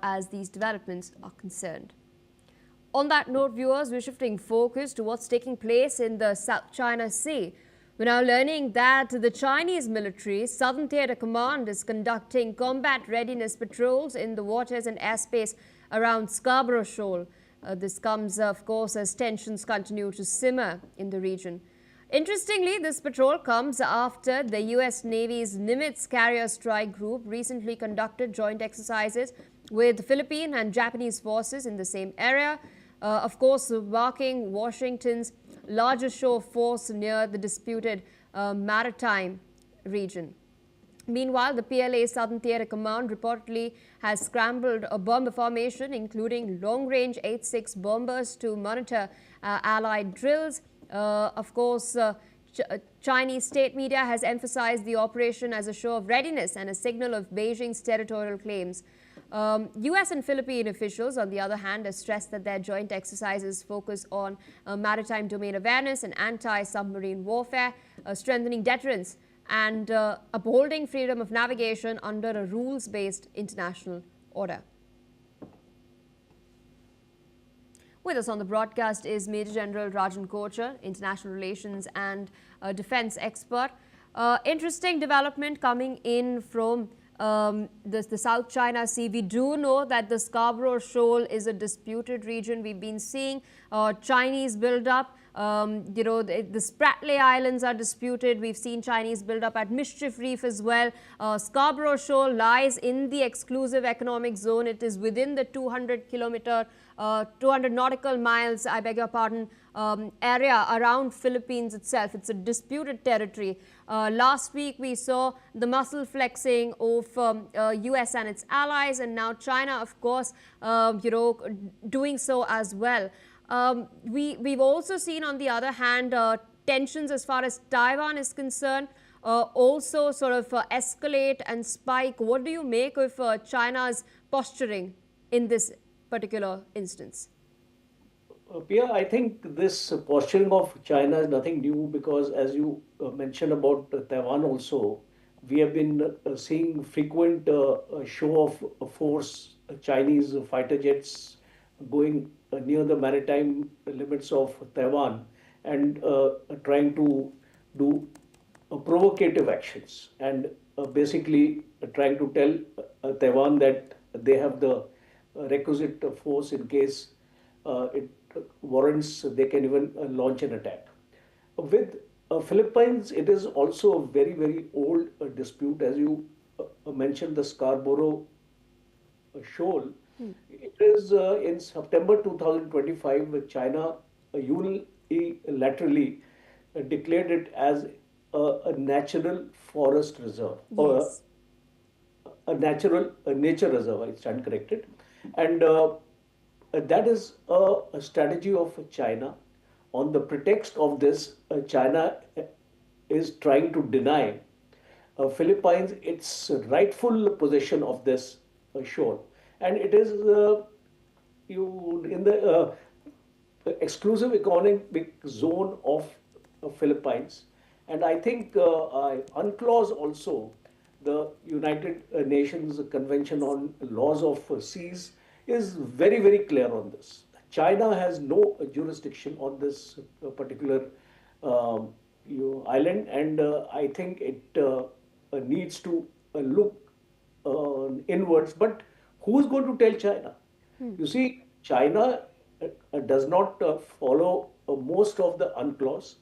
as these developments are concerned. On that note, viewers, we're shifting focus to what's taking place in the South China Sea. We're now learning that the Chinese military Southern Theater Command is conducting combat readiness patrols in the waters and airspace around Scarborough Shoal. This comes, of course, as tensions continue to simmer in the region. Interestingly, this patrol comes after the U.S. Navy's Nimitz Carrier Strike Group recently conducted joint exercises with Philippine and Japanese forces in the same area. Of course, marking Washington's largest show of force near the disputed Maritime region. Meanwhile, the PLA Southern Theater Command reportedly has scrambled a bomber formation, including long-range 8.6 bombers to monitor Allied drills. Of course, Chinese state media has emphasized the operation as a show of readiness and a signal of Beijing's territorial claims. U.S. and Philippine officials, on the other hand, have stressed that their joint exercises focus on maritime domain awareness and anti-submarine warfare, strengthening deterrence, and upholding freedom of navigation under a rules-based international order. With us on the broadcast is Major General Rajan Kochar, international relations and defense expert. Interesting development coming in from the South China Sea. We do know that the Scarborough Shoal is a disputed region. We've been seeing Chinese build-up. The Spratly Islands are disputed. We've seen Chinese build-up at Mischief Reef as well. Scarborough Shoal lies in the exclusive economic zone. It is within the 200 nautical miles, I beg your pardon, area around Philippines itself. It's a disputed territory. Last week we saw the muscle flexing of US and its allies, and now China, of course, doing so as well. We've also seen, on the other hand, tensions as far as Taiwan is concerned also sort of escalate and spike. What do you make of China's posturing in this particular instance? Pia, I think this posturing of China is nothing new, because as you mentioned about Taiwan also, we have been seeing frequent show of force, Chinese fighter jets going near the maritime limits of Taiwan and trying to do provocative actions, and basically trying to tell Taiwan that they have the requisite force in case it warrants, they can even launch an attack. With Philippines, it is also a very, very old dispute. As you mentioned, the Scarborough Shoal. It is in September 2025, China unilaterally declared it as a natural forest reserve, Yes. or a nature reserve, I stand corrected. And that is a strategy of China. On the pretext of this, China is trying to deny Philippines its rightful possession of this shore. And it is in the exclusive economic zone of Philippines. And I think UNCLOS also, the United Nations Convention on Laws of Seas, is very, very clear on this. China has no jurisdiction on this particular island, and I think it needs to look inwards. But who's going to tell China? You see, China does not follow most of the UNCLOS.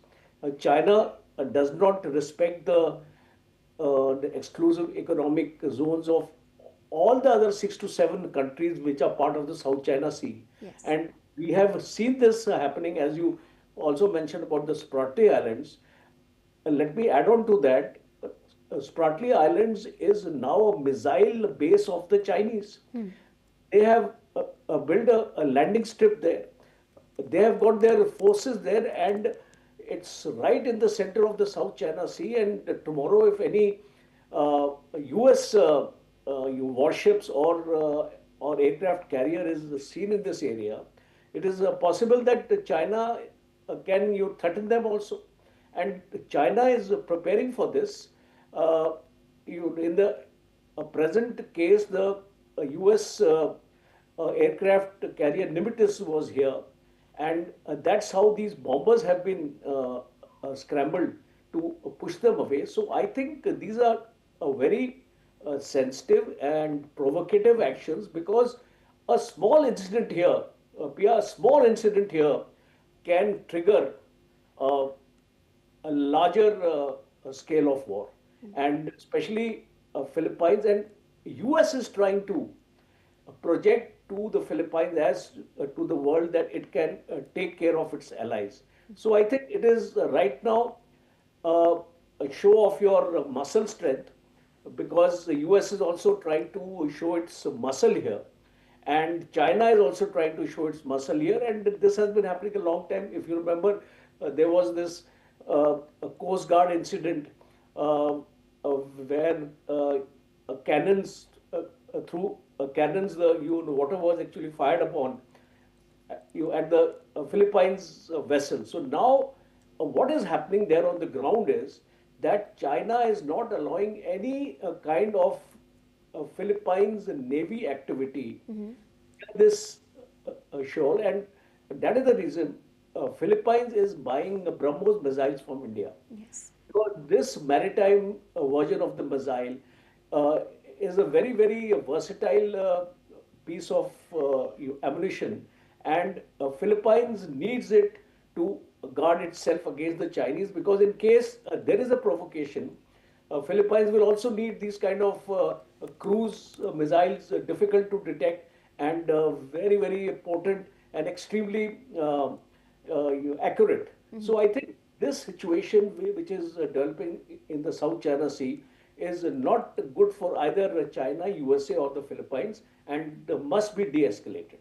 China does not respect the exclusive economic zones of all the other 6 to 7 countries which are part of the South China Sea. Yes. And we have seen this happening, as you also mentioned about the Spratly Islands. Let me add on to that. Spratly Islands is now a missile base of the Chinese. They have built a landing strip there. They have got their forces there, and it's right in the center of the South China Sea. And tomorrow, if any US warships or aircraft carrier is seen in this area, it is possible that China can threaten them also. And China is preparing for this. In the present case, the US aircraft carrier Nimitz was here, and that's how these bombers have been scrambled to push them away. So I think these are very sensitive and provocative actions because a small incident here, Pia, a small incident here can trigger uh, a larger scale of war, and especially Philippines and US is trying to project to the Philippines as to the world that it can take care of its allies. So I think it is right now uh, a show of your muscle strength because the US is also trying to show its muscle here. And China is also trying to show its muscle here, and this has been happening a long time. If you remember, there was this a Coast Guard incident where cannons through cannons, the water was actually fired upon you at the Philippines vessel. So now, what is happening there on the ground is that China is not allowing any kind of Philippines Navy activity in this shoal, and that is the reason Philippines is buying BrahMos missiles from India. Yes. So this maritime version of the missile uh, is a very, very versatile piece of ammunition, and Philippines needs it to guard itself against the Chinese because in case there is a provocation, Philippines will also need these kind of cruise missiles, difficult to detect and very, very potent and extremely accurate. So I think this situation which is developing in the South China Sea is not good for either China, USA, or the Philippines, and must be de-escalated.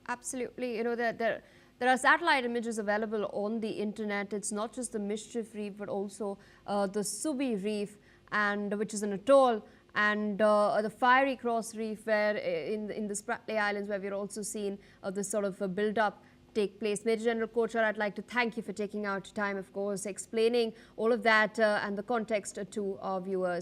Absolutely. There are satellite images available on the internet. It's not just the Mischief Reef, but also the Subi Reef, and which is an atoll, and the Fiery Cross Reef, where in the Spratly Islands, where we're also seeing this sort of a build-up take place. Major General Kochar, I'd like to thank you for taking out time, of course, explaining all of that and the context to our viewers.